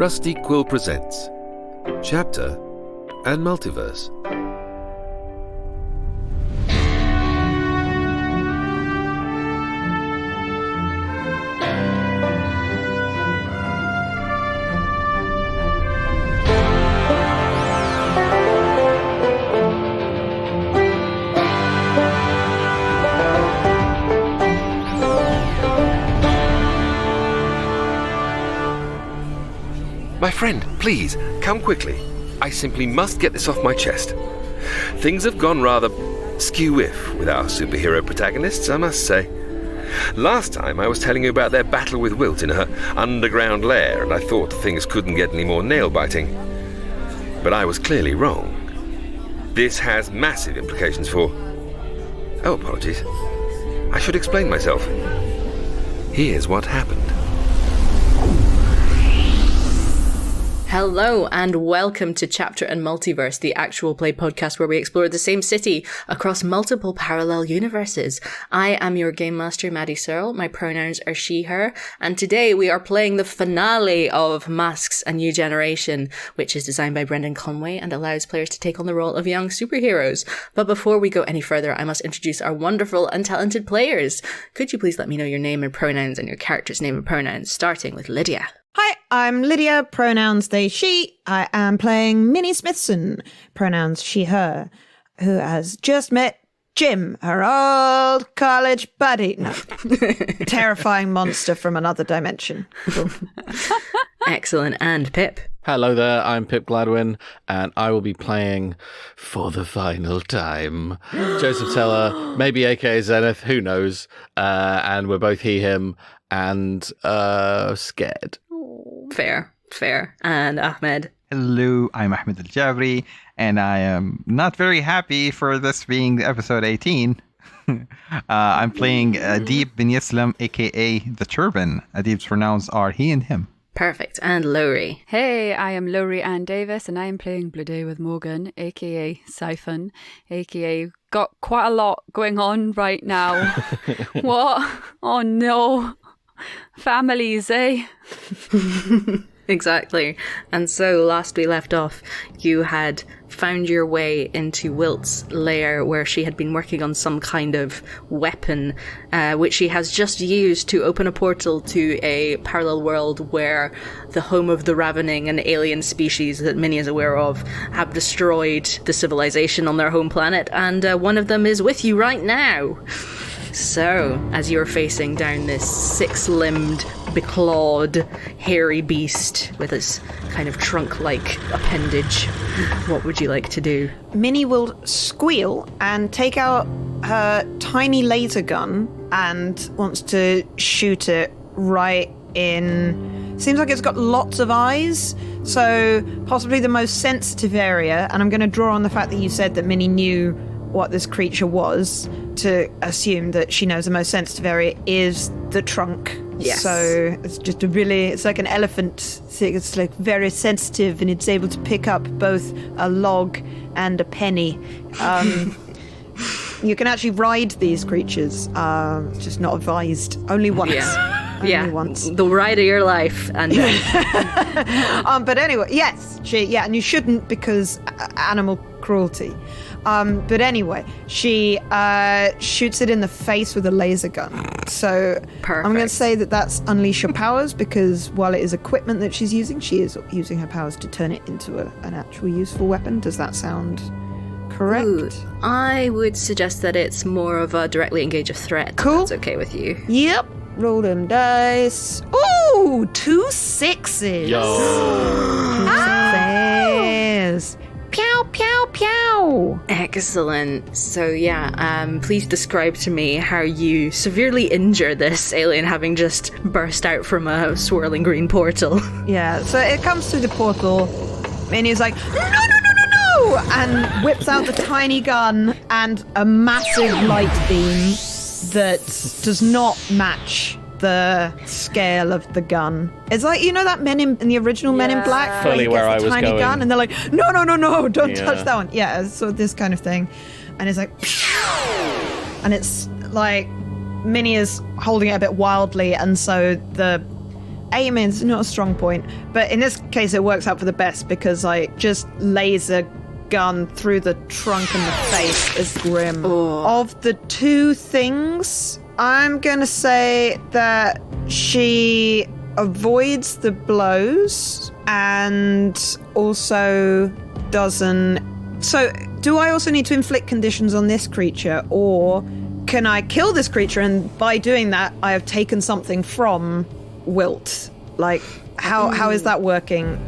Rusty Quill presents Chapter and Multiverse. My friend, please, come quickly. I simply must get this off my chest. Things have gone rather skew-whiff with our superhero protagonists, I must say. Last time I was telling you about their battle with Wilt in her underground lair, and I thought things couldn't get any more nail-biting. But I was clearly wrong. This has massive implications for... Oh, apologies. I should explain myself. Here's what happened. Hello and welcome to Chapter and Multiverse, the actual play podcast where we explore the same city across multiple parallel universes. I am your game master, Maddy Searle. My pronouns are she, her, and today we are playing the finale of Masks: A New Generation, which is designed by Brendan Conway and allows players to take on the role of young superheroes. But before we go any further, I must introduce our wonderful and talented players. Could you please let me know your name and pronouns and your character's name and pronouns, starting with Lydia? Hi, I'm Lydia, pronouns they, she. I am playing Minnie Smithson, pronouns she, her, who has just met Jim, her old college buddy. No, terrifying monster from another dimension. Cool. Excellent. And Pip? Hello there, I'm Pip Gladwin, and I will be playing, for the final time, Joseph Teller, maybe aka Zenith, who knows, and we're both he, him, and scared. Fair. And Ahmed? Hello, I'm Ahmed Aljabry, and I am not very happy for this being episode 18. I'm playing Adib bin Yislam, aka The Turban. Adib's pronouns are he and him. Perfect. And Lowri? Hey, I am Lowri Ann Davies, and I am playing Blue Day with Morgan, aka Siphon, aka got quite a lot going on right now. What? Oh no. Families, eh? Exactly. And so last we left off, you had found your way into Wilt's lair where she had been working on some kind of weapon, which she has just used to open a portal to a parallel world where the home of the ravening and alien species that Minnie is aware of have destroyed the civilization on their home planet, and one of them is with you right now. So, as you're facing down this six-limbed, beclawed, hairy beast with its kind of trunk-like appendage, what would you like to do? Minnie will squeal and take out her tiny laser gun and wants to shoot it right in... Seems like it's got lots of eyes, so possibly the most sensitive area, and I'm going to draw on the fact that you said that Minnie knew what this creature was, to assume that she knows the most sensitive area is the trunk. Yes. So it's just it's like an elephant. It's like very sensitive, and it's able to pick up both a log and a penny. You can actually ride these creatures, just not advised. Only once. Yeah. Once. The ride of your life. And then... But anyway, yes. And you shouldn't, because animal cruelty. But anyway, she shoots it in the face with a laser gun. So Perfect. I'm going to say that that's unleash your powers, because while it is equipment that she's using, she is using her powers to turn it into an actual useful weapon. Does that sound correct? Ooh, I would suggest that it's more of a directly engage a threat. Cool. If that's okay with you. Yep. Roll them dice. Ooh, 2 6s. Yo. 2 6s. Pew, pew, pew. Excellent. So yeah, please describe to me how you severely injure this alien having just burst out from a swirling green portal. Yeah, so it comes through the portal, and he's like, no, and whips out the tiny gun and a massive light beam that does not match the scale of the gun. It's like, you know that in the original Men in Black? Fully where I was tiny going. gun, and they're like, no, don't touch that one. Yeah, so this kind of thing. And it's like, and it's like, Minnie is holding it a bit wildly, and so the aiming's not a strong point, but in this case it works out for the best because I just laser gun through the trunk and the face is grim. Of the two things, I'm gonna say that she avoids the blows and also doesn't. So do I also need to inflict conditions on this creature, or can I kill this creature and by doing that I have taken something from Wilt? Like, how is that working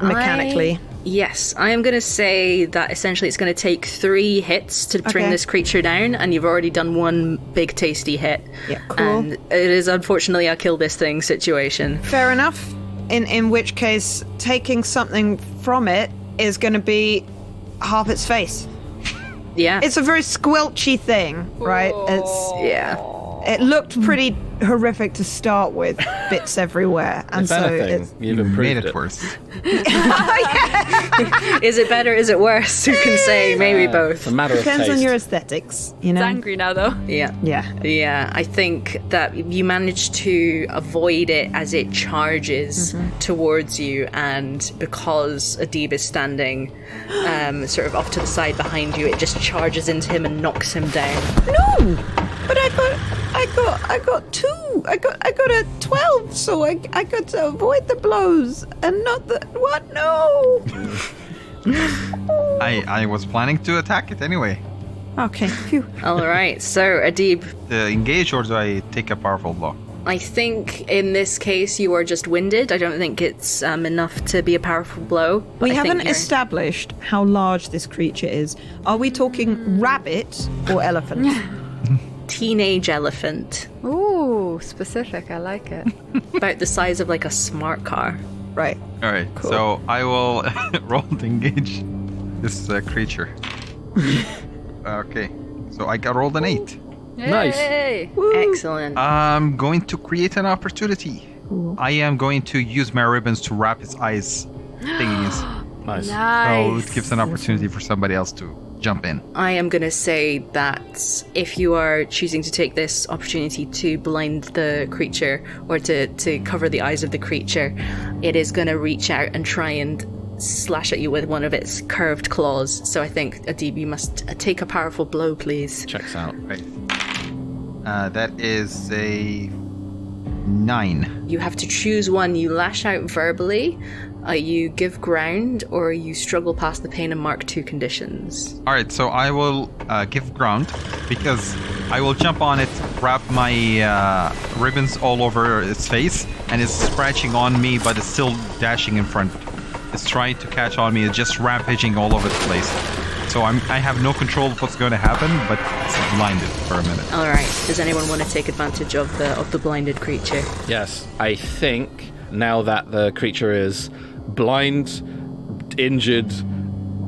mechanically? Yes, I am going to say that essentially it's going to take 3 hits to bring this creature down, and you've already done 1 big tasty hit. Yeah, cool. And it is unfortunately a kill this thing situation. Fair enough. In which case, taking something from it is going to be half its face. Yeah. It's a very squelchy thing, right? It looked pretty horrific to start with, bits everywhere, and If anything, you've improved made it worse. Is it better? Is it worse? Who can say? Maybe both. It's a matter of Depends taste. on your aesthetics, you know. It's angry now, though. Yeah. Yeah. I think that you managed to avoid it as it charges towards you, and because Adib is standing sort of off to the side behind you, it just charges into him and knocks him down. No, but I got 2. I got a 12, so I got to avoid the blows and not the what? No. I was planning to attack it anyway. Okay. Phew. All right, so Adib, Engage, or do I take a powerful blow? I think in this case you are just winded. I don't think it's enough to be a powerful blow. But We I think haven't you're- established how large this creature is. Are we talking rabbit or elephant? teenage elephant, Ooh, specific. I like it. about the size of like a smart car. Right. All right, so I will roll to engage this creature. Okay, so I got rolled an 8. Nice. Yay! Excellent. I'm going to create an opportunity. I am going to use my ribbons to wrap its eyes thingies. Nice. So Nice. it gives an opportunity for somebody else to jump in. I am going to say that if you are choosing to take this opportunity to blind the creature or to cover the eyes of the creature, it is going to reach out and try and slash at you with one of its curved claws. So I think, Adib, you must take a powerful blow, please. Checks out. Right. That is a 9. You have to choose one. You lash out verbally, you give ground, or you struggle past the pain and mark 2 conditions. All right, so I will give ground because I will jump on it, wrap my ribbons all over its face, and it's scratching on me, but it's still dashing in front. It's trying to catch on me. It's just rampaging all over the place. So I have no control of what's going to happen, but it's blinded for a minute. All right. Does anyone want to take advantage of the blinded creature? Yes, I think now that the creature is blind, injured,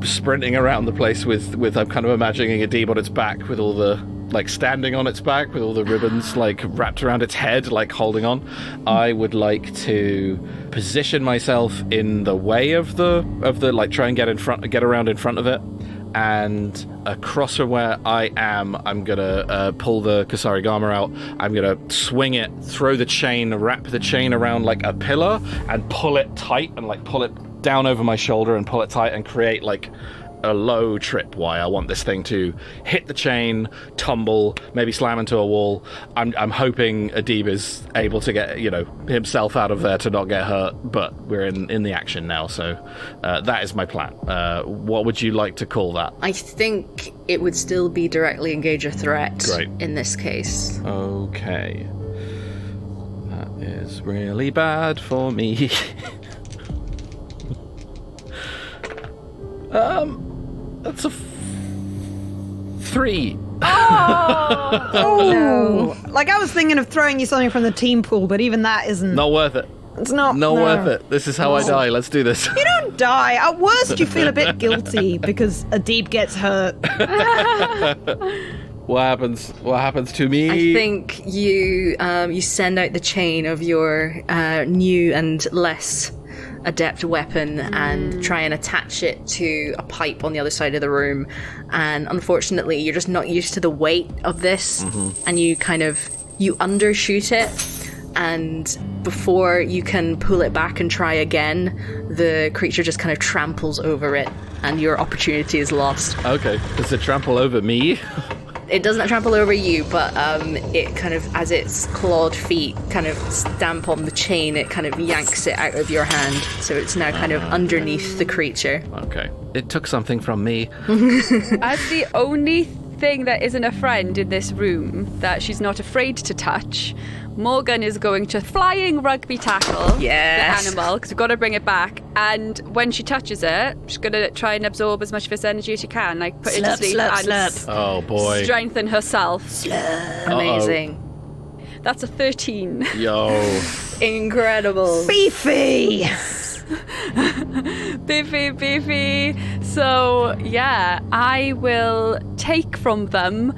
sprinting around the place with I'm kind of imagining a Adib on its back with all the, like, standing on its back with all the ribbons, like, wrapped around its head, like, holding on. I would like to position myself in the way of the like, try and get around in front of it. And across from where I am, I'm gonna pull the Kasarigama out. I'm gonna swing it, throw the chain, wrap the chain around like a pillar, and pull it tight, and like pull it down over my shoulder and pull it tight, and create like a low tripwire. I want this thing to hit the chain, tumble, maybe slam into a wall. I'm hoping Adib is able to get, himself out of there to not get hurt, but we're in the action now, so that is my plan. What would you like to call that? I think it would still be directly engage a threat. Great. In this case. Okay. That is really bad for me. That's a 3. Oh, like I was thinking of throwing you something from the team pool, but even that isn't. Not worth it. It's not. Not no. worth it. This is how I die. Let's do this. You don't die. At worst, you feel a bit guilty because Adib gets hurt. What happens? What happens to me? I think you send out the chain of your new and less adept weapon and try and attach it to a pipe on the other side of the room, and unfortunately you're just not used to the weight of this, and you undershoot it, and before you can pull it back and try again, the creature just kind of tramples over it, and your opportunity is lost. Okay. Does it trample over me? It doesn't trample over you, but it kind of, as its clawed feet kind of stamp on the chain, it kind of yanks it out of your hand, so it's now kind of underneath the creature. Okay. It took something from me. As the only thing that isn't a friend in this room that she's not afraid to touch, Morgan is going to flying rugby tackle the animal, because we've got to bring it back. And when she touches it, she's going to try and absorb as much of its energy as she can, like put it to sleep and Oh boy. strengthen herself. Amazing. That's a 13. Yo. Incredible. Beefy! Beefy. So, yeah, I will take from them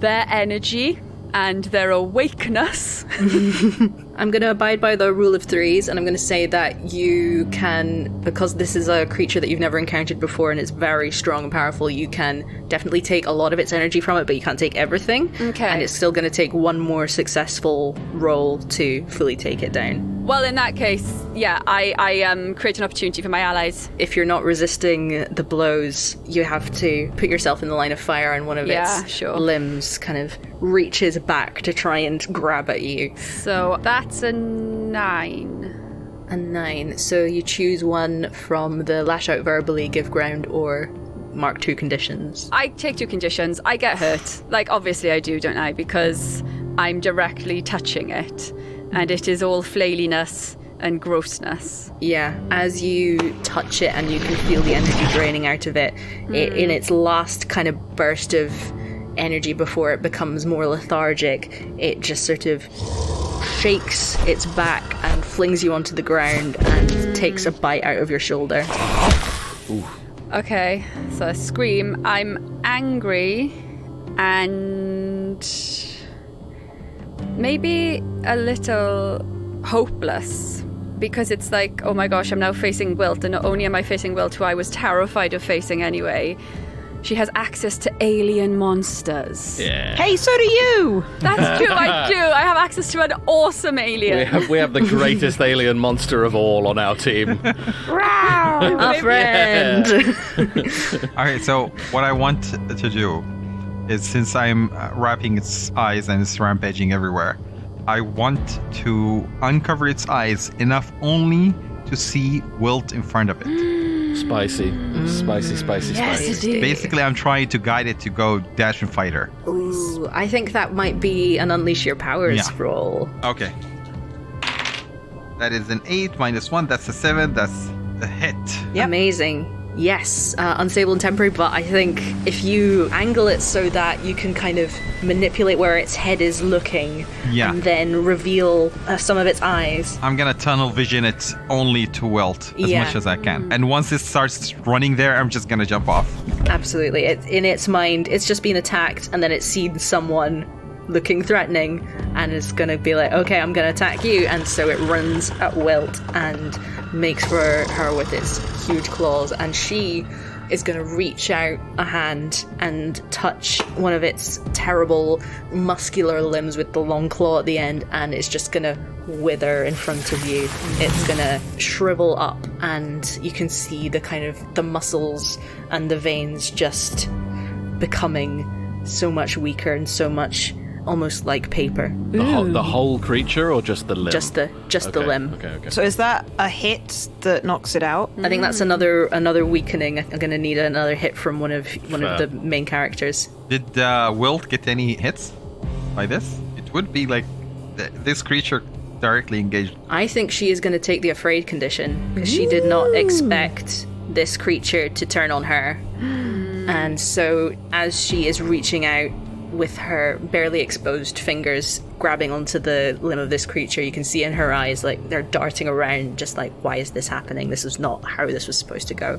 their energy and their awakeness. I'm going to abide by the rule of threes, and I'm going to say that you can, because this is a creature that you've never encountered before and it's very strong and powerful, you can definitely take a lot of its energy from it, but you can't take everything. Okay. And it's still going to take one more successful roll to fully take it down. Well, in that case, yeah, I create an opportunity for my allies. If you're not resisting the blows, you have to put yourself in the line of fire, and one of its limbs kind of reaches back to try and grab at you. So that's a 9. A 9. So you choose one from the lash out verbally, give ground, or mark 2 conditions. I take 2 conditions. I get hurt. Like, obviously I do, don't I? Because I'm directly touching it. And it is all flailiness and grossness. Yeah, as you touch it and you can feel the energy draining out of it, in its last kind of burst of energy before it becomes more lethargic, it just sort of shakes its back and flings you onto the ground and takes a bite out of your shoulder. Ooh. Okay, so I scream. I'm angry and maybe a little hopeless, because it's like, oh my gosh, I'm now facing Wilt, and not only am I facing Wilt, who I was terrified of facing anyway, she has access to alien monsters. Yeah. Hey, so do you! That's true, I do. I have access to an awesome alien. We have the greatest alien monster of all on our team. A friend! All right, so what I want to do is, since I'm wrapping its eyes and it's rampaging everywhere, I want to uncover its eyes enough only to see Wilt in front of it. Spicy. Basically, I'm trying to guide it to go dash and fight her. Ooh, I think that might be an unleash your powers roll. Okay. That is an 8 minus 1. That's a 7. That's a hit. Yep. Amazing. Yes, unstable and temporary, but I think if you angle it so that you can kind of manipulate where its head is looking and then reveal some of its eyes. I'm gonna tunnel vision it only to Wilt as much as I can. And once it starts running there, I'm just gonna jump off. Absolutely. In its mind, it's just been attacked, and then it's seen someone looking threatening and is gonna be like, okay, I'm gonna attack you, and so it runs at Wilt and makes for her with its huge claws, and she is gonna reach out a hand and touch one of its terrible muscular limbs with the long claw at the end, and it's just gonna wither in front of you. It's gonna shrivel up, and you can see the kind of the muscles and the veins just becoming so much weaker and so much almost like paper. The whole creature, or just the limb? Just the limb. Okay. So is that a hit that knocks it out? I think that's another weakening. I'm going to need another hit from one of the main characters. Did Wilt get any hits by this? It would be like this creature directly engaged. I think she is going to take the afraid condition, because she did not expect this creature to turn on her. And so as she is reaching out with her barely exposed fingers grabbing onto the limb of this creature, you can see in her eyes, like, they're darting around, just like, why is this happening? This is not how this was supposed to go.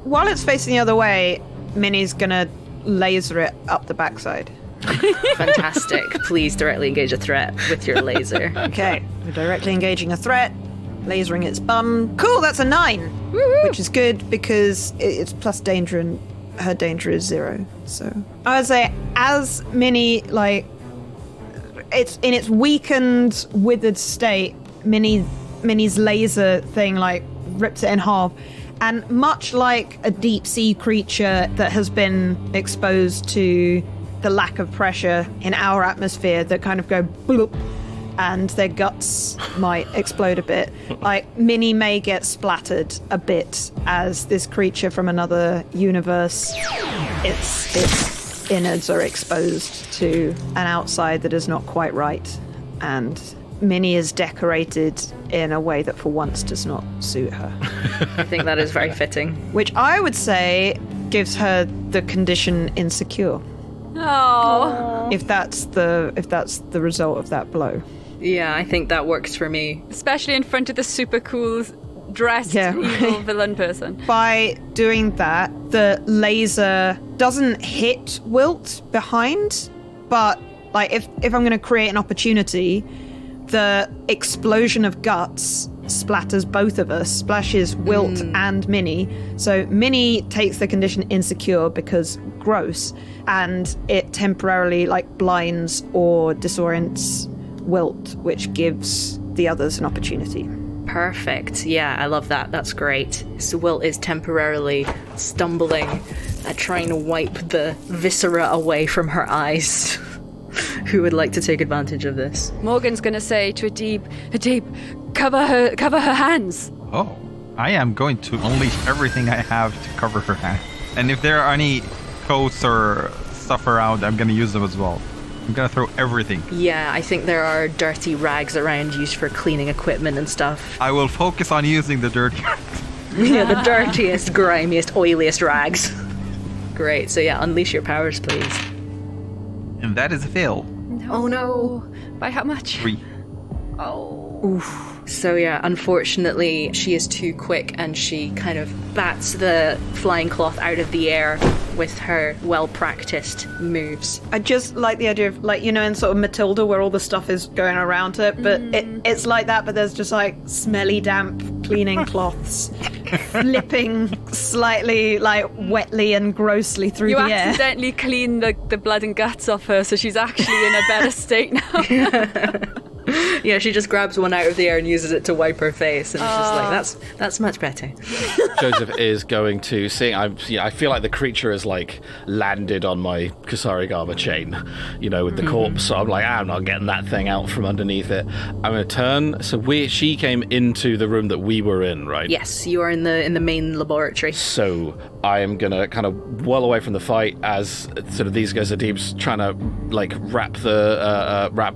While it's facing the other way, Minnie's gonna laser it up the backside. Fantastic. Please directly engage a threat with your laser. Okay, we're directly engaging a threat, lasering its bum. Cool, that's a 9, which is good because it's plus danger and her danger is 0. So I would say, as Minnie it's in its weakened, withered state. Minnie's laser thing like rips it in half, and much like a deep sea creature that has been exposed to the lack of pressure in our atmosphere, that kind of go bloop, and their guts might explode a bit. Like, Minnie may get splattered a bit as this creature from another universe, its innards are exposed to an outside that is not quite right. And Minnie is decorated in a way that for once does not suit her. I think that is very fitting. Which I would say gives her the condition insecure. Oh. If that's the result of that blow. Yeah, I think that works for me. Especially in front of the super cool dressed evil villain person. By doing that, the laser doesn't hit Wilt behind, but like if I'm going to create an opportunity, the explosion of guts splatters both of us, splashes Wilt and Minnie. So Minnie takes the condition insecure because gross, and it temporarily like blinds or disorients Wilt, which gives the others an opportunity. Perfect. Yeah, I love that. That's great. So Wilt is temporarily stumbling at trying to wipe the viscera away from her eyes. Who would like to take advantage of this? Morgan's going to say to Adib, cover her hands. Oh, I am going to unleash everything I have to cover her hand. And if there are any coats or stuff around, I'm going to use them as well. I'm going to throw everything. Yeah, I think there are dirty rags around used for cleaning equipment and stuff. I will focus on using the dirty. Yeah, the dirtiest, grimiest, oiliest rags. Great. So yeah, unleash your powers, please. And that is a fail. No. Oh no. By how much? 3. Oh. Oof. So yeah, unfortunately, she is too quick and she kind of bats the flying cloth out of the air with her well-practiced moves. I just like the idea of, like, you know, in sort of Matilda where all the stuff is going around her, but it's like that, but there's just like smelly, damp cleaning cloths flipping slightly, like, wetly and grossly through the air. You accidentally clean the blood and guts off her, so she's actually in a better state now. Yeah, she just grabs one out of the air and uses it to wipe her face, and it's just like, that's much better. Joseph is going to see. I feel like the creature has like landed on my Kusarigama chain, you know, with the corpse. So I'm like, I'm not getting that thing out from underneath it. I'm going to turn. So she came into the room that we were in, right? Yes, you are in the main laboratory. So I am going to kind of well away from the fight as sort of these guys are deep trying to like wrap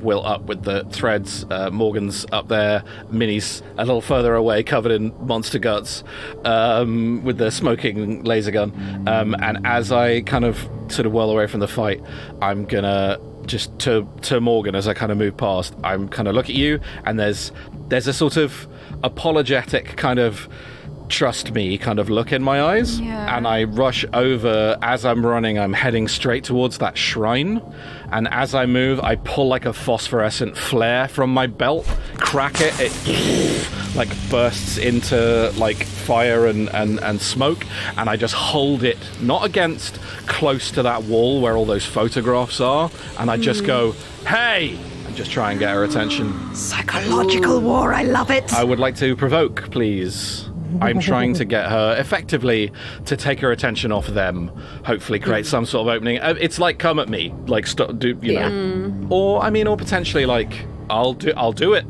Wilt up with the threads. Morgan's up there, Minnie's a little further away, covered in monster guts, with the smoking laser gun. And as I kind of sort of well away from the fight, I'm gonna just to Morgan as I kind of move past. I'm kind of look at you, and there's a sort of apologetic kind of trust me kind of look in my eyes, and I rush over. As I'm running, I'm heading straight towards that shrine, and as I move, I pull like a phosphorescent flare from my belt, crack it like bursts into like fire and smoke, and I just hold it not against, close to that wall where all those photographs are, and I just go, hey, and just try and get her attention. Psychological war, I love it. I would like to provoke, please. I'm trying to get her effectively to take her attention off them, hopefully create some sort of opening. It's like, come at me, like you know, or potentially like I'll do it.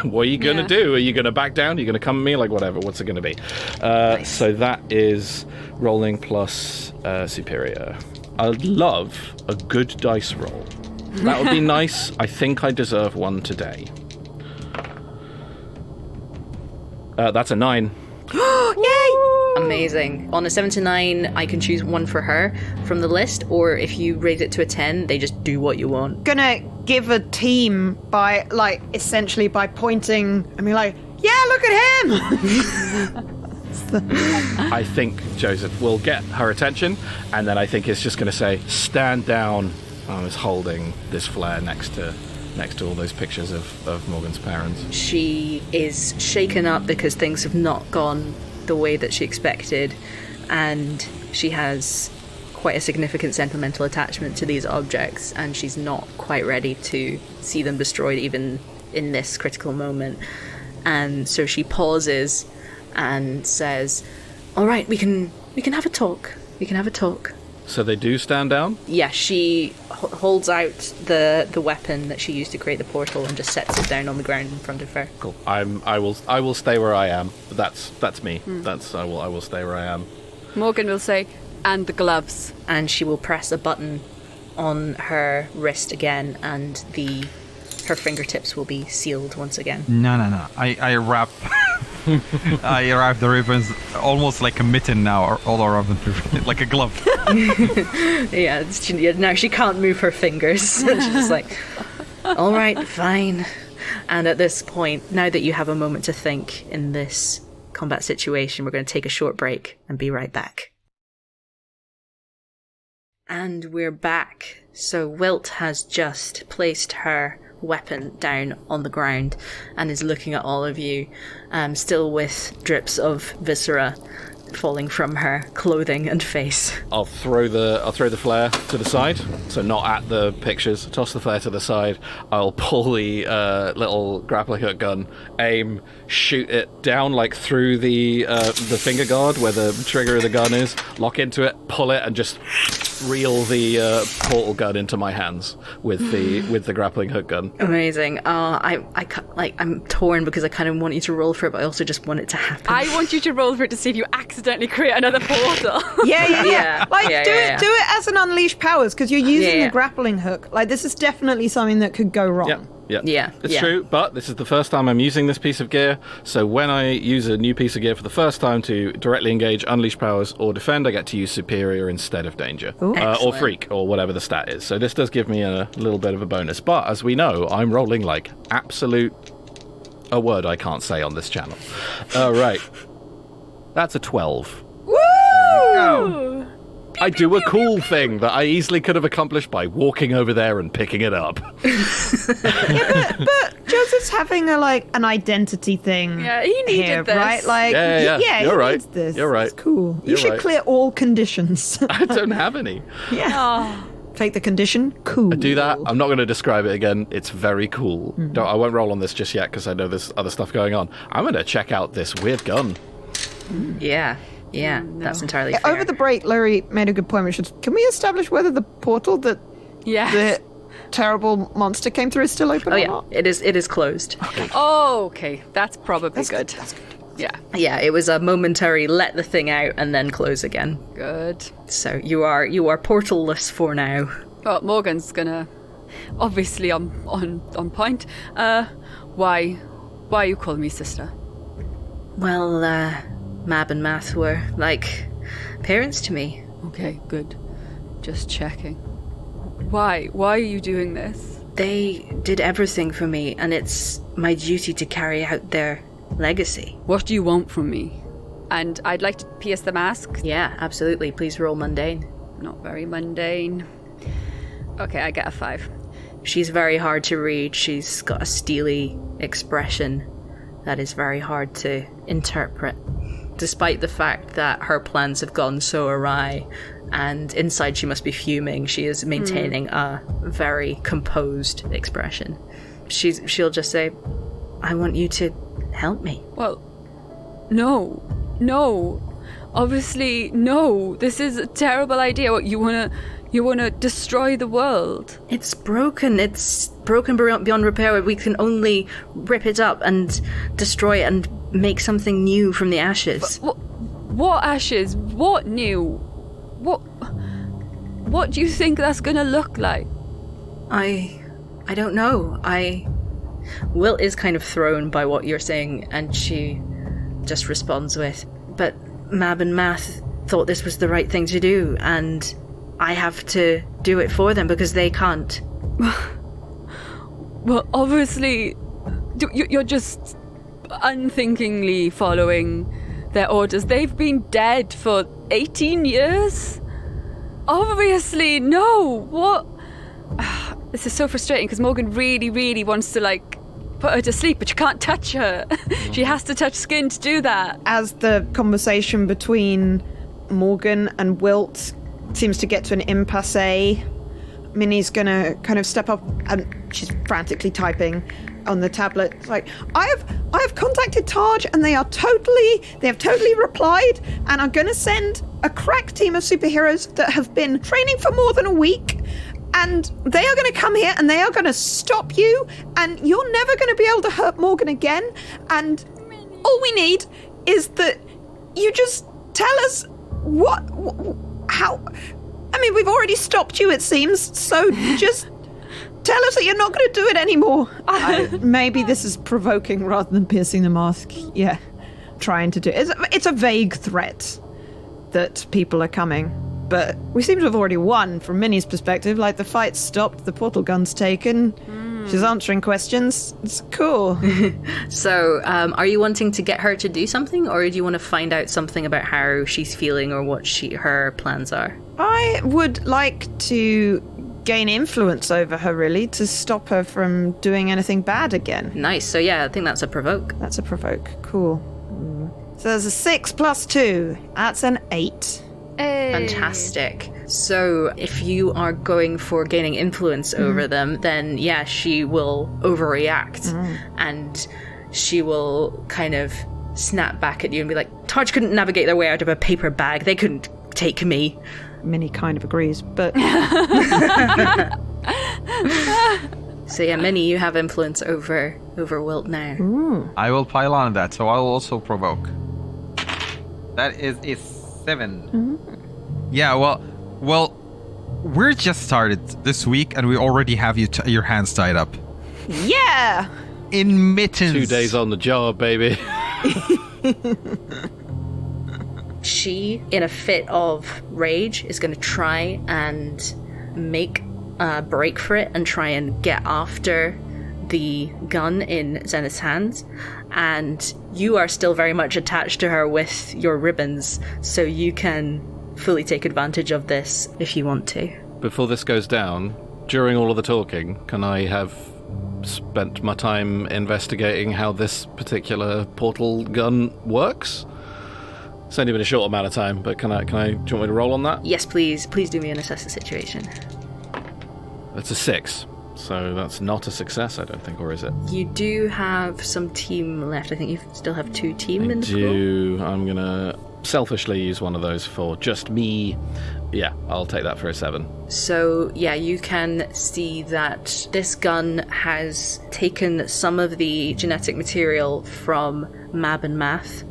What are you gonna do? Are you gonna back down? Are you gonna come at me? Like whatever. What's it gonna be? Nice. So that is rolling plus superior. I'd love a good dice roll. That would be nice. I think I deserve one today. That's a 9. Yay! Amazing. On a 7 to 9, I can choose one for her from the list, or if you raise it to a 10, they just do what you want. Gonna give a team by, like, essentially by pointing and being like, yeah, look at him! I think Joseph will get her attention, and then I think it's just going to say, stand down. I was holding this flare next to all those pictures of Morgan's parents. She is shaken up because things have not gone the way that she expected, and she has quite a significant sentimental attachment to these objects, and she's not quite ready to see them destroyed even in this critical moment. And so she pauses and says, all right, we can have a talk. We can have a talk. So they do stand down? Yeah, she holds out the weapon that she used to create the portal and just sets it down on the ground in front of her. Cool. I will stay where I am. That's me. I will stay where I am. Morgan will say, and the gloves. And she will press a button on her wrist again, and her fingertips will be sealed once again. No. I wrap I wrap the ribbons almost like a mitten now, all around the ribbon, like a glove. Now she can't move her fingers. She's just like, all right, fine. And at this point, now that you have a moment to think in this combat situation, we're going to take a short break and be right back. And we're back. So Wilt has just placed her weapon down on the ground and is looking at all of you, still with drips of viscera falling from her clothing and face. I'll throw the flare to the side, so not at the pictures. Toss the flare to the side. I'll pull the little grappling hook gun, aim, shoot it down like through the finger guard where the trigger of the gun is. Lock into it, pull it, and just reel the portal gun into my hands with the grappling hook gun. Amazing. I'm torn because I kind of want you to roll for it, but I also just want it to happen. I want you to roll for it to see if you accidentally create another portal. Yeah. Do it as an unleash powers, because you're using a grappling hook. Like, this is definitely something that could go wrong. Yeah. It's true, but this is the first time I'm using this piece of gear, so when I use a new piece of gear for the first time to directly engage, unleash powers, or defend, I get to use superior instead of danger. Or freak, or whatever the stat is. So this does give me a little bit of a bonus, but as we know, I'm rolling like absolute... a word I can't say on this channel. Right. That's a 12. Woo! Go. I do a cool thing that I easily could have accomplished by walking over there and picking it up. But Joseph's having an identity thing. Yeah, he needed here, this. right? Like, You're he right. needs this. You're right. It's cool. You You're should right. clear all conditions. I don't have any. Take the condition. Cool. I do that. I'm not going to describe it again. It's very cool. I won't roll on this just yet because I know there's other stuff going on. I'm going to check out this weird gun. Yeah, that's entirely fair. Over the break, Lowri made a good point, which is, can we establish whether the portal that the terrible monster came through is still open or not? It is closed. Okay. That's probably good. That's good. Yeah, it was a momentary let the thing out and then close again. good. So you are portal-less for now. Well, Morgan's gonna obviously on point. Why you call me sister? Well, Mab and Math were like parents to me. Okay, good. Just checking. Why are you doing this? They did everything for me, and it's my duty to carry out their legacy. What do you want from me? And I'd like to pierce the mask. Yeah, absolutely. Please roll mundane. Not very mundane. Okay, I get a 5. She's very hard to read. She's got a steely expression that is very hard to interpret, despite the fact that her plans have gone so awry, and inside she must be fuming. She is maintaining a very composed expression. She'll just say, I want you to help me. Well, no. Obviously, no. This is a terrible idea. What, you wanna destroy the world? It's broken. It's broken beyond repair. We can only rip it up and destroy it and make something new from the ashes. What ashes? What new? What do you think that's gonna look like? I don't know. Wilt is kind of thrown by what you're saying, and she just responds with, but Mab and Math thought this was the right thing to do, and I have to do it for them because they can't. Well, obviously, you're just unthinkingly following their orders. They've been dead for 18 years? Obviously, no. What? This is so frustrating because Morgan really, really wants to, put her to sleep, but you can't touch her. She has to touch skin to do that. As the conversation between Morgan and Wilt seems to get to an impasse. Minnie's gonna kind of step up, and she's frantically typing on the tablet. It's like, I have contacted Taj, and they have totally replied, and are gonna send a crack team of superheroes that have been training for more than a week, and they are gonna come here and they are gonna stop you, and you're never gonna be able to hurt Morgan again, and all we need is that you just tell us how. I mean, we've already stopped you, it seems, so just tell us that you're not going to do it anymore. Maybe this is provoking rather than piercing the mask. Yeah, trying to do it. It's a vague threat that people are coming, but we seem to have already won from Minnie's perspective. Like, the fight's stopped, the portal gun's taken. She's answering questions. It's cool. So, are you wanting to get her to do something, or do you want to find out something about how she's feeling or what her plans are? I would like to gain influence over her, really, to stop her from doing anything bad again. Nice. So yeah, I think that's a provoke. That's a provoke. Cool. So there's a 6 plus 2. That's an 8. Hey. Fantastic. So if you are going for gaining influence over them, then yeah, she will overreact and she will kind of snap back at you and be like, Taj couldn't navigate their way out of a paper bag. They couldn't take me. Minnie kind of agrees, but... So yeah, Minnie, you have influence over Wilt now. I will pile on that, so I will also provoke. That is a 7. Yeah, well, we're just started this week, and we already have your hands tied up. Yeah! In mittens. 2 days on the job, baby. She, in a fit of rage, is going to try and make a break for it and try and get after the gun in Zenith's hands. And you are still very much attached to her with your ribbons, so you can fully take advantage of this if you want to. Before this goes down, during all of the talking, can I have spent my time investigating how this particular portal gun works? It's only been a short amount of time, but do you want me to roll on that? Yes, please. Please do me an assess the situation. That's a 6, so that's not a success, I don't think, or is it? You do have some team left. I think you still have 2 team in the school. I'm going to selfishly use one of those for just me. Yeah, I'll take that for a 7. So, yeah, you can see that this gun has taken some of the genetic material from Mab and Math,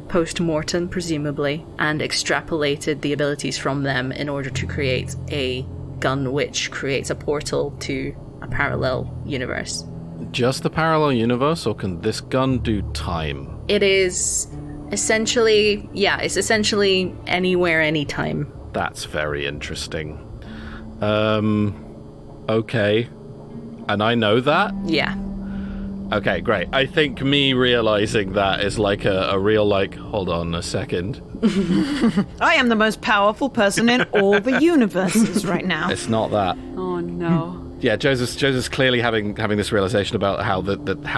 post-mortem, presumably, and extrapolated the abilities from them in order to create a gun which creates a portal to a parallel universe. Just the parallel universe, or can this gun do time? It is essentially, it's essentially anywhere, anytime. That's very interesting. Okay. And I know that? Yeah. Okay, great. I think me realizing that is like a real, hold on a second. I am the most powerful person in all the universes right now. It's not that. Oh no. Yeah, Joseph's clearly having this realization about how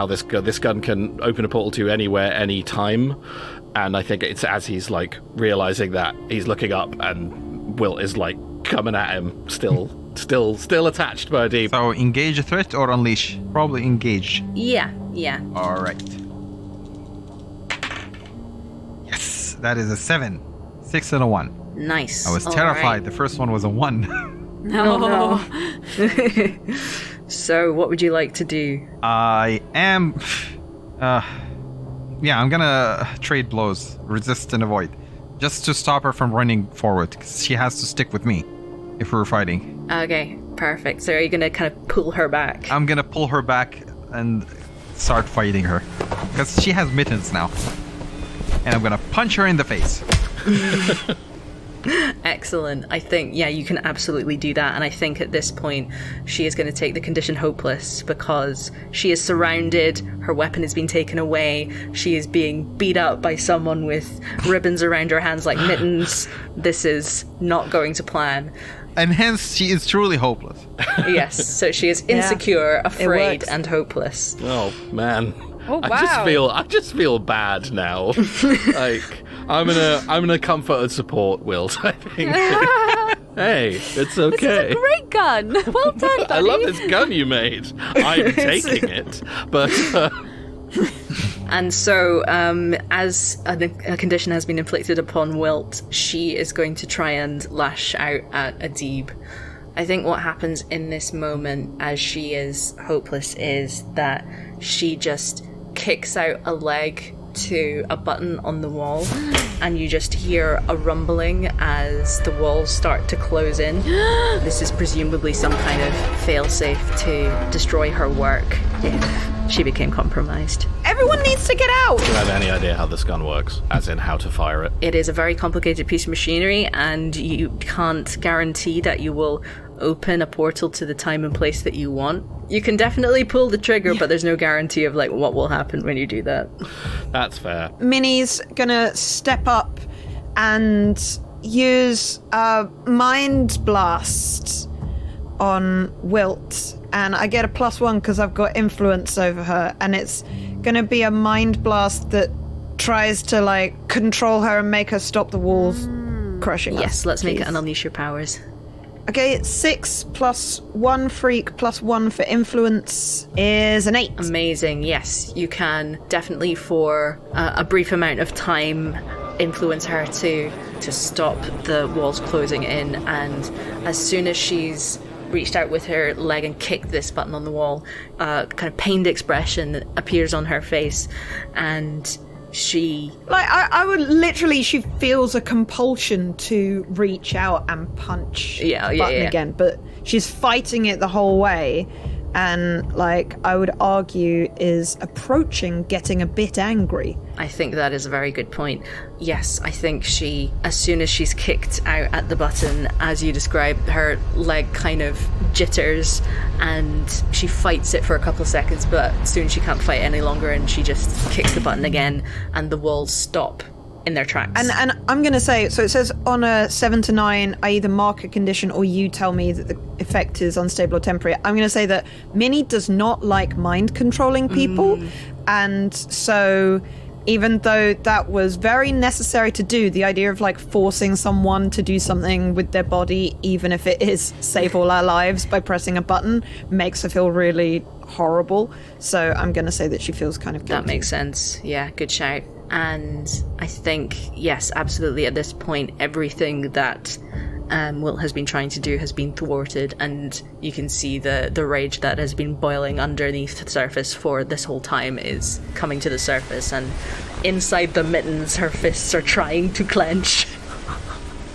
this gun can open a portal to anywhere, any time, and I think it's as he's realizing that, he's looking up and Wilt is coming at him, still attached by a deep. So engage a threat or unleash? Probably engage. Yeah. All right. Yes, that is a 7, 6 and a 1. Nice. I was All terrified. right. The first one was a 1. No. So, what would you like to do? I am. I'm gonna trade blows, resist and avoid, just to stop her from running forward, because she has to stick with me if we're fighting. Okay, perfect. So, are you going to kind of pull her back? I'm gonna pull her back and start fighting her, because she has mittens now, and I'm gonna punch her in the face. Excellent. I think, you can absolutely do that. And I think at this point, she is going to take the condition hopeless because she is surrounded, her weapon has been taken away, she is being beat up by someone with ribbons around her hands like mittens. This is not going to plan. And hence, she is truly hopeless. Yes, so she is insecure, afraid, works. and hopeless. Oh man. Oh, wow. I just feel bad now. I'm gonna comfort and support Wilt, I think. Hey, it's okay. This is a great gun. Well done, buddy. I love this gun you made. I'm taking it. But... And so, as a condition has been inflicted upon Wilt, she is going to try and lash out at Adib. I think what happens in this moment, as she is hopeless, is that she just kicks out a leg to a button on the wall, and you just hear a rumbling as the walls start to close in. This is presumably some kind of failsafe to destroy her work if she became compromised. Everyone needs to get out! Do you have any idea how this gun works? As in how to fire it? It is a very complicated piece of machinery, and you can't guarantee that you will open a portal to the time and place that you want. You can definitely pull the trigger, but there's no guarantee of like what will happen when you do that. That's fair. Minnie's gonna step up and use a mind blast on Wilt, and I get a +1 because I've got influence over her, and it's gonna be a mind blast that tries to like control her and make her stop the walls crushing us. Yes, let's make it please. an unleash your powers. Okay, 6 plus 1 freak plus 1 for influence is an 8. Amazing, yes. You can definitely, for a brief amount of time, influence her to stop the walls closing in, and as soon as she's reached out with her leg and kicked this button on the wall, a kind of pained expression appears on her face, and she... Like, I would literally, she feels a compulsion to reach out and punch the button again, but she's fighting it the whole way, and, like, I would argue is approaching getting a bit angry. I think that is a very good point. Yes, I think she, as soon as she's kicked out at the button, as you described, her leg kind of jitters and she fights it for a couple of seconds, but soon she can't fight any longer and she just kicks the button again and the walls stop in their tracks. And I'm going to say, so it says on a 7 to 9, I either mark a condition or you tell me that the effect is unstable or temporary. I'm going to say that Minnie does not like mind controlling people, and so... Even though that was very necessary to do, the idea of like forcing someone to do something with their body, even if it is save all our lives by pressing a button, makes her feel really horrible. So I'm going to say that she feels kind of guilty. That makes sense. Yeah, good shout. And I think, yes, absolutely, at this point, everything that Wilt has been trying to do has been thwarted, and you can see the rage that has been boiling underneath the surface for this whole time is coming to the surface, and inside the mittens her fists are trying to clench.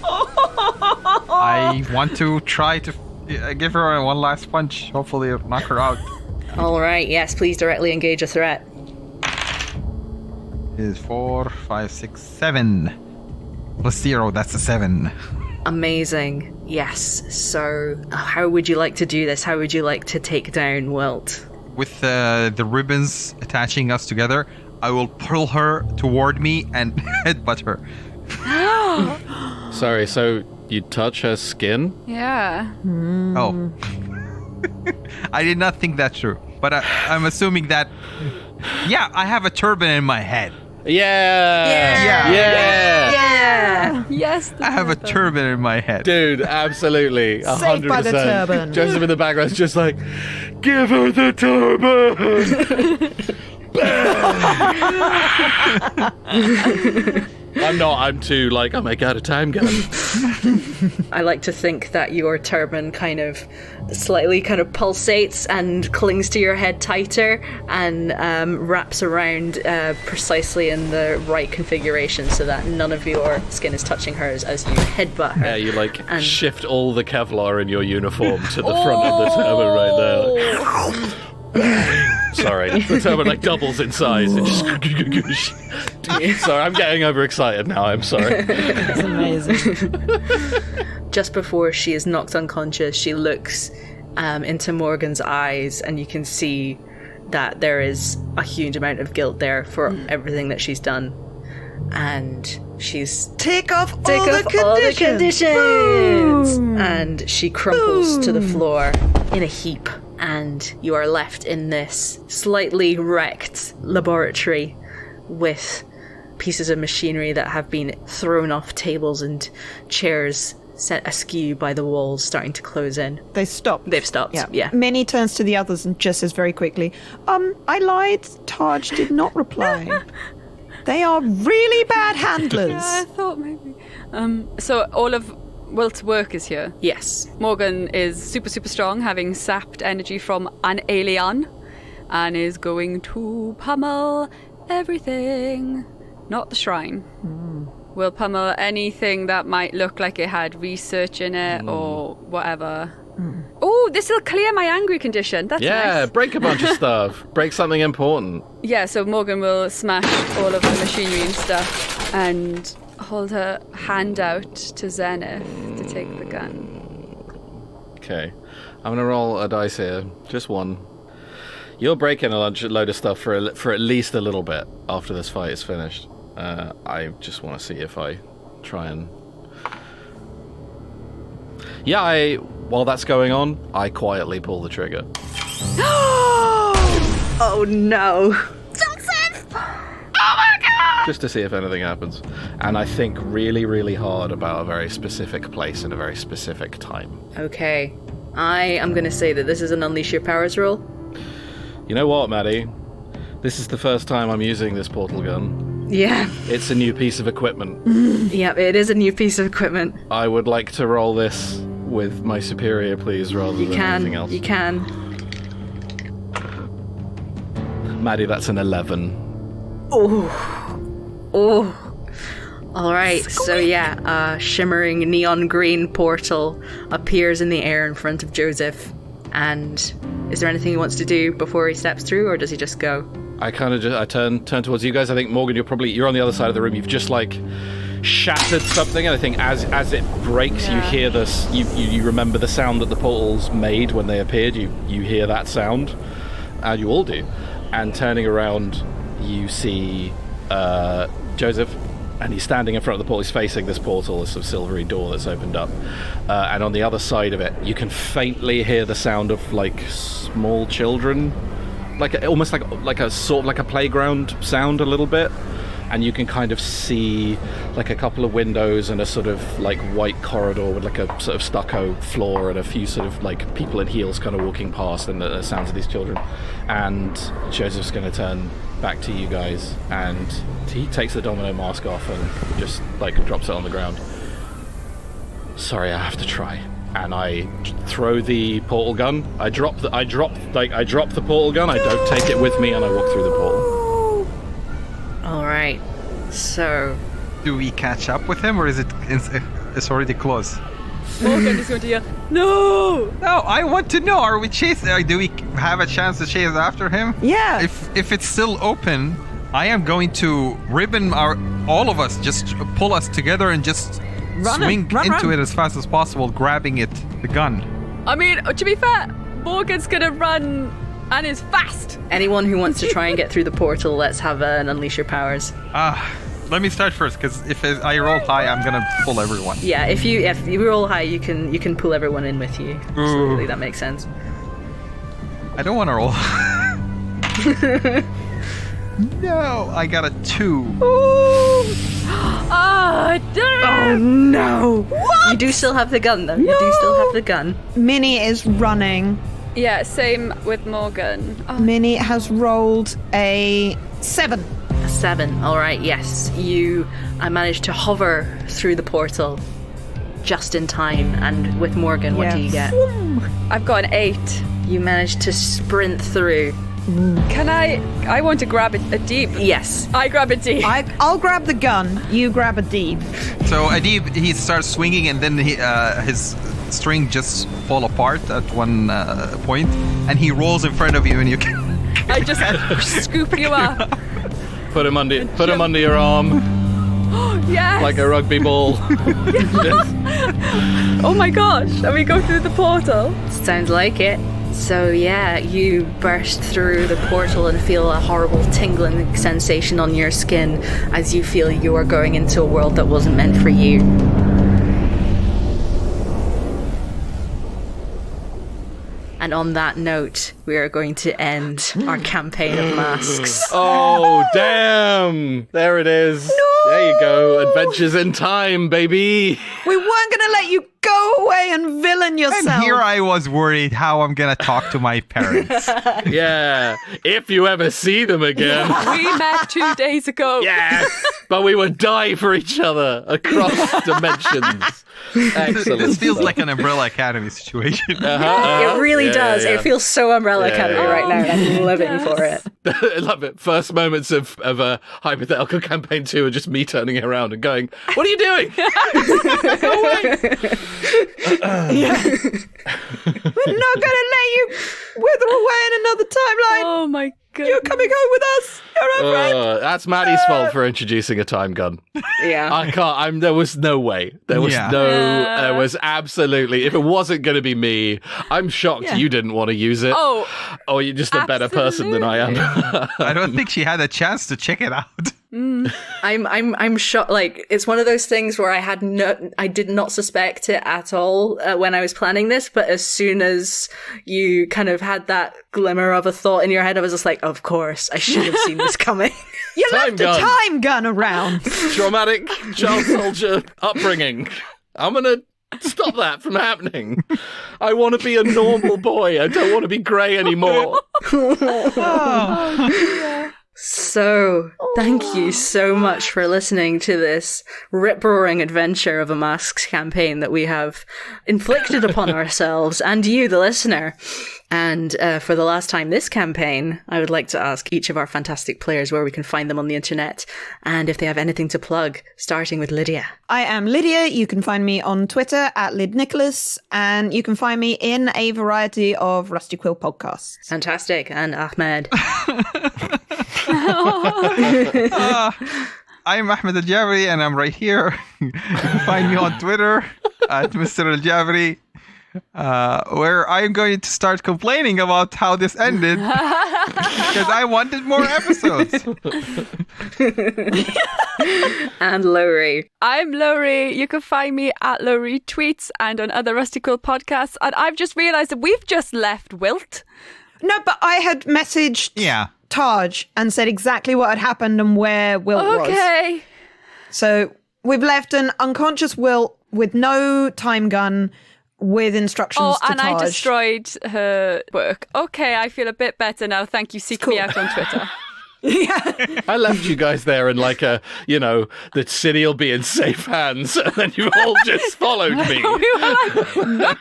I want to try to give her one last punch. Hopefully it'll knock her out. Alright, yes, please directly engage a threat. Is 4, 5, 6, 7. Plus 0, that's a 7. Amazing. Yes. So, how would you like to do this? How would you like to take down Wilt? With the ribbons attaching us together, I will pull her toward me and headbutt her. Sorry, so you touch her skin? Yeah. Oh. I did not think that through. But I'm assuming that... Yeah, I have a turban in my head. Yeah. Yes. I have a turban in my head. Dude, absolutely. 100%. Saved by the turban. Joseph in the background's just like, give her the turban! I'm too like, oh my god, a time gun. I like to think that your turban kind of slightly kind of pulsates and clings to your head tighter and wraps around precisely in the right configuration so that none of your skin is touching hers as you headbutt her. Yeah, you like shift all the Kevlar in your uniform to the front of the turban right there. Sorry, the turban like doubles in size. It just... Sorry, I'm getting overexcited now. I'm sorry. That's amazing. Just before she is knocked unconscious, she looks into Morgan's eyes, and you can see that there is a huge amount of guilt there for everything that she's done. And she's Take off all the conditions! Boom! And she crumples to the floor in a heap. And you are left in this slightly wrecked laboratory with pieces of machinery that have been thrown off tables and chairs set askew by the walls starting to close in. They stopped. They've stopped, yeah. Minnie turns to the others and just says very quickly, I lied. Taj did not reply. They are really bad handlers. Yeah, I thought maybe. So all of Wilt's work is here. Yes. Morgan is super, super strong, having sapped energy from an alien, and is going to pummel everything. Not the shrine. Will pummel anything that might look like it had research in it or whatever. Oh, this will clear my angry condition. That's nice. Break a bunch of stuff. Break something important. Yeah, so Morgan will smash all of the machinery and stuff and hold her hand out to Zenith to take the gun. Okay. I'm going to roll a dice here. Just one. You're breaking a load of stuff for at least a little bit after this fight is finished. I just want to see if I try and... Yeah, while that's going on, I quietly pull the trigger. Oh no. Joseph! Oh my god! Just to see if anything happens. And I think really, really hard about a very specific place and a very specific time. Okay. I am going to say that this is an Unleash Your Powers roll. You know what, Maddie? This is the first time I'm using this portal gun. Yeah. It's a new piece of equipment. Yeah, it is a new piece of equipment. I would like to roll this with my superior, please, rather than anything else. You can. Maddie, that's an 11. Oh. All right. So yeah, a shimmering neon green portal appears in the air in front of Joseph. And is there anything he wants to do before he steps through, or does he just go? I turn towards you guys. I think, Morgan, you're on the other side of the room. You've just shattered something, and I think as it breaks, you hear this. You remember the sound that the portals made when they appeared. You hear that sound, and you all do. And turning around, you see Joseph, and he's standing in front of the portal. He's facing this portal, this sort of silvery door that's opened up, and on the other side of it, you can faintly hear the sound of small children. Almost like a sort of like a playground sound a little bit, and you can kind of see a couple of windows and a sort of white corridor with a sort of stucco floor and a few sort of people in heels kind of walking past, and the sounds of these children. And Joseph's going to turn back to you guys, and he takes the domino mask off and just drops it on the ground. Sorry, I have to try. And I throw the portal gun. I drop the portal gun. I don't take it with me, and I walk through the portal. All right. So, Do we catch up with him, or is it's already close? Morgan is going to yell, "No!" No, I want to know. Are we chasing? Do we have a chance to chase after him? Yeah. If it's still open, I am going to ribbon all of us. Just pull us together and just swing into it as fast as possible, grabbing the gun. I mean, to be fair, Morgan's gonna run and is fast. anyone who wants to try and get through the portal, let's have an Unleash Your Powers. Let me start first, because if I roll high, I'm gonna pull everyone. Yeah, if you roll high, you can pull everyone in with you. Absolutely, that makes sense. I don't want to roll. No, I got a 2. Oh no! What? You do still have the gun, though. No! You do still have the gun. Minnie is running. Yeah, same with Morgan. Minnie has rolled a 7. A 7. All right. Yes, I managed to hover through the portal just in time. And with Morgan, what do you get? I've got an 8. You managed to sprint through. Can I want to grab a deep. Yes. I grab a deep. I'll grab the gun. You grab a deep. So Adib, he starts swinging, and then his string just fall apart at one point, and he rolls in front of you, and you can. I just scoop you up. Put him under your arm. Yes. Like a rugby ball. Oh my gosh! And we go through the portal. Sounds like it. So yeah, you burst through the portal and feel a horrible tingling sensation on your skin as you feel you are going into a world that wasn't meant for you. And on that note, we are going to end our campaign of masks. Oh, damn! There it is. No! There you go. Adventures in time, baby. We weren't going to let you go away and villain yourself. And here I was worried how I'm going to talk to my parents. Yeah. If you ever see them again. We met 2 days ago. Yes. But we would die for each other across dimensions. Excellent. This feels stuff. like an Umbrella Academy situation. It really does. Yeah. It feels so Umbrella Academy right now, and I'm living for it. I love it. First moments of a hypothetical campaign 2 are just me turning around and going, "What are you doing? Go away!" We're not going to let you wither away in another timeline. Oh my god. You're coming home with us. You're our friend. That's Maddie's fault for introducing a time gun. Yeah. I can't. There was no way. There was There was absolutely. If it wasn't going to be me, I'm shocked you didn't want to use it. Oh, or you're just a better person than I am. I don't think she had a chance to check it out. I'm shocked. Like, it's one of those things where I did not suspect it at all when I was planning this, but as soon as you kind of had that glimmer of a thought in your head, I was just like, of course, I should have seen this coming. You Time left gun. a time gun around. Traumatic child soldier upbringing. I'm gonna stop that from happening. I want to be a normal boy. I don't want to be grey anymore. So, thank you so much for listening to this rip-roaring adventure of a masks campaign that we have inflicted upon ourselves and you, the listener. And for the last time this campaign, I would like to ask each of our fantastic players where we can find them on the internet and if they have anything to plug, starting with Lydia. I am Lydia. You can find me on Twitter at Lydia Nicholas, and you can find me in a variety of Rusty Quill podcasts. Fantastic. And Ahmed. I'm Ahmed Aljabry, and I'm right here. You can find me on Twitter at Mr. Aljabry, where I'm going to start complaining about how this ended because I wanted more episodes. And Lowri. I'm Lowri. You can find me at Lowri Tweets and on other Rusty Quill podcasts. And I've just realised that we've just left Wilt. No, but I had messaged Taj and said exactly what had happened and where Wilt was. Okay. So we've left an unconscious Wilt with no time gun with instructions to and Taj. I destroyed her work. Okay, I feel a bit better now. Thank you. Seek me out on Twitter. I left you guys there in like the city will be in safe hands, and then you all just followed me. We were like,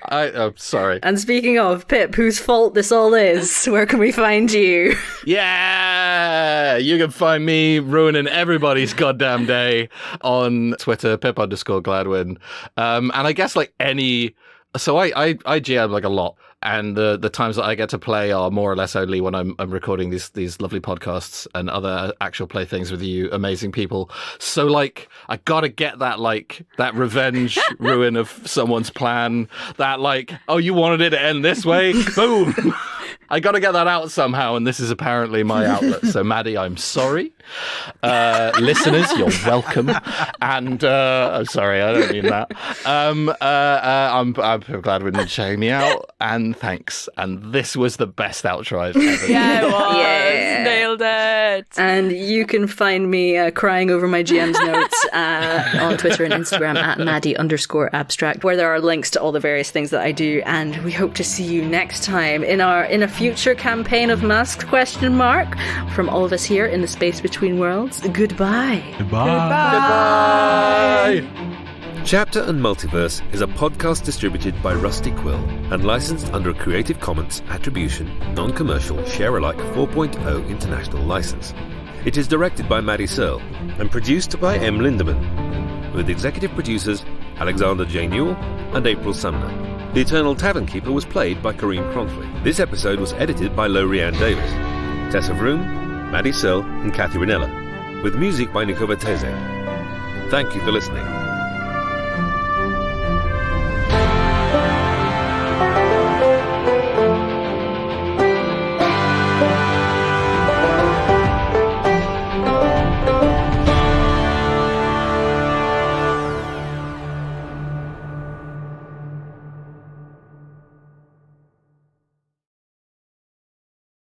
I'm sorry. And speaking of, Pip, whose fault this all is, where can we find you? Yeah, you can find me ruining everybody's goddamn day on Twitter, Pip_Gladwin. And I guess like so I GM like a lot, and the times that I get to play are more or less only when I'm recording these lovely podcasts and other actual play things with you amazing people. So like I gotta get that revenge ruin of someone's plan. That like, oh, you wanted it to end this way? Boom. I gotta get that out somehow, and this is apparently my outlet. So Maddie, I'm sorry. Listeners, you're welcome. And I'm sorry, I don't mean that. I'm glad we didn't shame me out, and thanks. And this was the best outro I've ever yeah, it was. Yeah. Nailed it. And you can find me crying over my GM's notes on Twitter and Instagram at Maddie_abstract, where there are links to all the various things that I do. And we hope to see you next time in a future campaign of Masks ? From all of us here in the space between worlds. Goodbye. Goodbye. Chapter and Multiverse is a podcast distributed by Rusty Quill and licensed under a Creative Commons Attribution, Non-Commercial, Share-alike 4.0 International License. It is directed by Maddy Searle and produced by M. Lindemann, with executive producers Alexander J. Newell and April Sumner. The Eternal Tavern Keeper was played by Kareem Cronfley. This episode was edited by Lowri Ann Davies, Tessa Vroom, Maddy Searle and Kathy Rinella, with music by Nico Vertese. Thank you for listening.